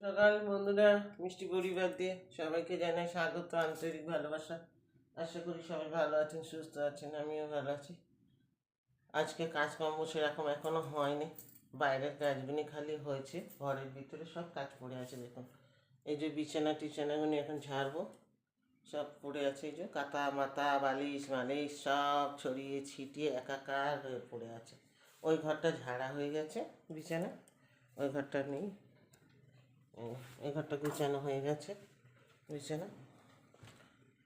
সকাল বন্ধুরা, মিষ্টি পরিবার দিয়ে সবাইকে জানাই স্বাগত, আন্তরিক ভালোবাসা। আশা করি সবাই ভালো আছেন, সুস্থ আছেন, আমিও ভালো আছি। আজকে কাজকর্ম সেরকম এখনো হয়নি, বাইরের কাজগুলি খালি হয়েছে, ঘরের ভিতরে সব কাজ পড়ে আছে। দেখুন এই যে টিচানাগুলি এখন ঝাড়বো, সব পড়ে আছে। এই যে কাঁথা মাথা বালিশ মালিশ সব ছড়িয়ে ছিটিয়ে একাকার হয়ে পড়ে আছে। ওই ঘরটা ঝাড়া হয়ে গেছে, বিছানা ওই ঘরটা নেই, এই ঘরটা গুছানো হয়ে গেছে বিছানা।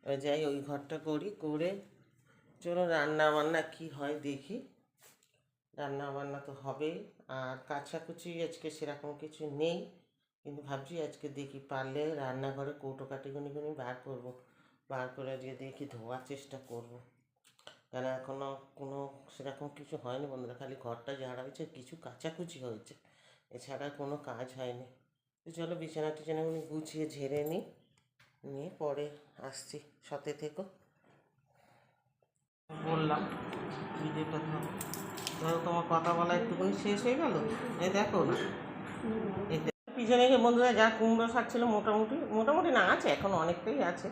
এবার যাই ওই ঘরটা করি, করে চলো রান্না বান্না কী হয় দেখি। রান্না বান্না তো হবেই, আর কাছাকুচি আজকে সেরকম কিছু নেই, কিন্তু ভাবছি আজকে দেখি পারলে রান্নাঘরে কৌটো কাটিগুনি বার করবো, বার করে আজকে দেখি ধোয়ার চেষ্টা করব। কারণ এখনও কোনো সেরকম কিছু হয়নি বন্ধুরা, খালি ঘরটা ঝাড়া হয়েছে, কিছু কাচাকুচি হয়েছে, এছাড়া কোনো কাজ হয়নি। তো চলো টিচানাগুলি গুছিয়ে ঝেড়ে নিয়ে পরে আসছি, সাথে থেকো। বললাম ভিডিওটা ধরো, তোমার কথা বলা একটুখানি শেষ হয়ে গেল। এই দেখো না, পিছনে গিয়ে বন্ধুরা যা কুমড়ো শাক ছিল মোটামুটি না আছে, এখন অনেকটাই আছে।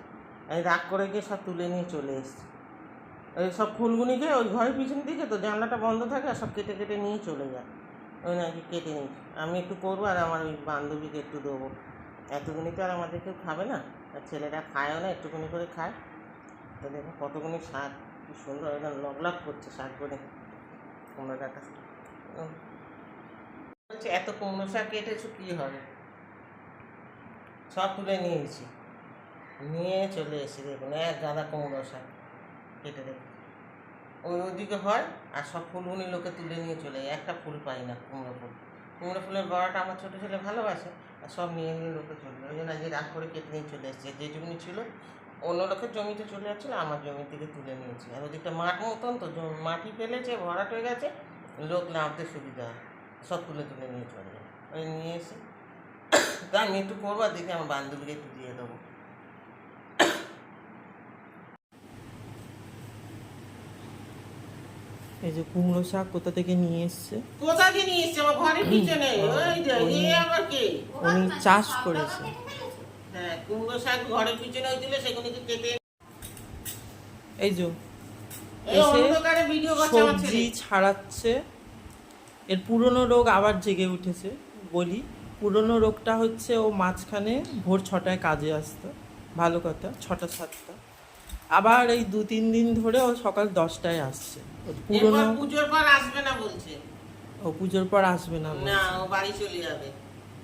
আমি রাগ করে গিয়ে সব তুলে নিয়ে চলে এসেছি। ওই সব ফুলগুনিকে ওই ঘরের পিছন দিকে তো জানলাটা বন্ধ থাকে, আর সব কেটে কেটে নিয়ে চলে যায়। ওই নাকি কেটে নিই, আমি একটু করবো আর আমার ওই বান্ধবীকে একটু দেবো। এতগুনি তো আর আমাদের কেউ খাবে না, আর ছেলেরা খায়ও না, একটুখানি করে খায়। তো দেখো কতগুনি শাক, কি সুন্দর একদম লগ করছে শাক করে কুমড়ো ডাটা। বলছে এত কুমড়ো শাক কেটেছো কী হবে, সব তুলে নিয়েছি, নিয়ে চলে এসেছি। দেখুন এক গাদা কুমড়ো শাক কেটে দেখুন, ওইদিকে হয়, আর সব ফুলগুনি লোকে তুলে নিয়ে চলে যায়, একটা ফুল পাই না। কুমড়ো ফুলের বড়াটা আমার ছোটো ছেলে ভালোবাসে, আর সব নিয়ে লোকে চলে যায়। ওই জন্য আজকে রাগ করে কেটে নিয়ে চলে এসেছে। যেটুকুনি ছিল অন্য লোকের জমিতে চলে যাচ্ছিলো, আমার জমির থেকে তুলে নিয়েছি। আর ওদিকটা মাঠ মতন তো, মাটি ফেলেছে, ভরাট হয়ে গেছে, লোক নামতে সুবিধা হয়, সব তুলে নিয়ে চলে যায়। ওই নিয়ে এসে তাই আমি একটু করবো, আর দেখে আমার বান্ধবীকে একটু দিয়ে দেবো। এই যে কুমড়ো শাক কোথা থেকে নিয়ে এসছে, আমার ঘরের পিছনে। আবার কে উনি চাষ করেছে। হ্যাঁ, কুমড়ো শাক ঘরের পিছনে হয়েছিল, সেগুলিকে কেটে এই যে এসে সবজি ছাড়াচ্ছে। এর পুরনো রোগ আবার জেগে উঠেছে। বলি, পুরনো রোগটা হচ্ছে ও মাঝখানে ভোর 6টায় কাজে আসতো, ভালো কথা, 6টা 7টা, আবার এই 2-3 দিন ধরে ও সকাল 10টায় আসছে। পুরনো পুজোর পর আসবে না বলছে। ও পুজোর পর আসবে না, ও বাড়ি চলে যাবে।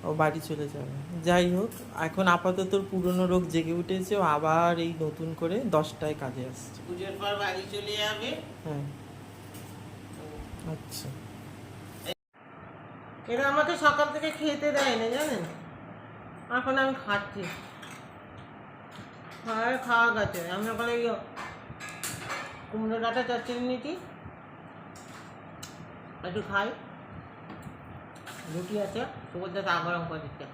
ও বাড়ি চলে যাবে। যাই হোক, এখন আপাতত পুরনো রোগ জেগে উঠেছে, ও আবার এই নতুন করে 10টায় কাজে আসছে। পুজোর পর বাড়ি চলে যাবে। হ্যাঁ, আচ্ছা। এরা আমাকে সকাল থেকে খেতে দেয় না, জানেন, এখন আমি খাচ্ছি। খাওয়া গেছে। আমি সকালে কুমড়ো ডাঁটা চচ্চড়ি নিয়েছি, একটু খাই, রুটি আছে, সুভদ্রা চা গরম করে দিচ্ছে।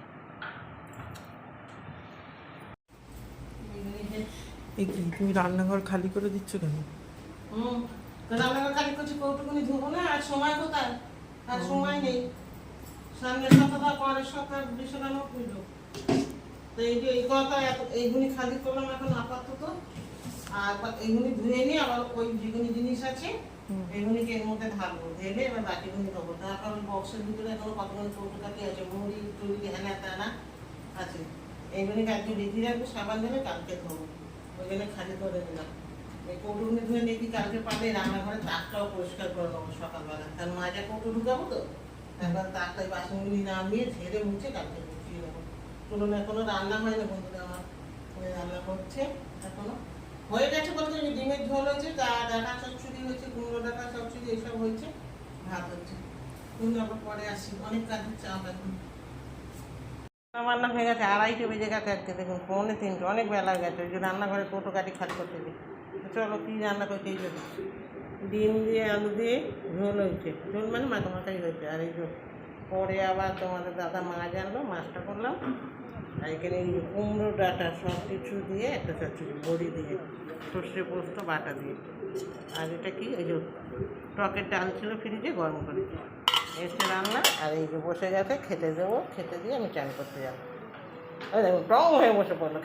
তুমি রান্নাঘর খালি করে দিচ্ছ কেন? রান্নাঘর খালি করছি, কৌটুকুনি ধুবো না, আর সময় কোথায়, আর সময় নেই। সামনের সপ্তাহ পরের সপ্তাহ বিশ্বকামও পুজো, তো এই যে এই কথা এইগুলি খালি করলাম এখন আপাতত। আর এইগুলি ধুয়ে নিয়ে আবার ওই যেগুলি জিনিস আছে এগুলিকে এর মধ্যে ঢালবো, ঢেলে এবার বাকিগুলি দেবো। তারপর বক্সের ভিতরে এখন কতগুলি কৌটোকাটি আছে, মুড়ি টুড়ি হেনা তেনা আছে, এইগুলিকে আজকে রেখে রাখবো, সাবান দেবে, কালকে ধোবো। ওই জন্য খালি করে দিলাম। এই কৌটোগুলি ধুয়ে দেখি কালকে পারলে রান্নাঘরে তাকটাও পরিষ্কার করে নেবো সকালবেলা, কারণ মাজা কৌটো ঢুকাবো তো। একবার তাকটাই বাসনগুলি নামিয়ে ঝেড়ে মুছে কালকে ঢুকিয়ে দেবো। চলুন, এখনো রান্না হয়নি বন্ধুরা, আমার রান্না করছে এখনো। হয়ে গেছে বলতে, ডিমের ঝোল হয়েছে, ডাঁটা চচ্চড়ি হয়েছে, কুমড়ো ডাঁটা চচ্চড়ি এইসব হয়েছে, ভাত হচ্ছে। কিন্তু আবার পরে আসি, অনেক কাজ হচ্ছে আমার এখন। রান্না হয়ে গেছে, 2:30 বেজে গেছে আজকে, দেখুন 2:45, অনেক বেলা গেছে। ওই যে রান্নাঘরে কৌটো কাটি খালি করতে দিই। চলো কী রান্না করতে, এই যদি ডিম দিয়ে আলু দিয়ে ঝোল হয়েছে, ঝোল মানে মাখামাখাই হয়েছে। আর এই পরে আবার তোমাদের দাদা মাছ আনলো, মাছটা করলাম। আর এখানে এই কুমড়ো ডাঁটা সব কিছু দিয়ে একটা চচ্চড়ি, বড়ি দিয়ে, সর্ষে পোস্ত বাটা দিয়ে। আর এটা কি, এই যে টকের ডাল ছিল ফ্রিজে, গরম করেছি, এসে রান্না। আর এই যে বসে গেছে, খেতে দেবো, খেতে দিয়ে আমি চান করতে যাবো। দেখুন টং হয়ে বসে পড়লো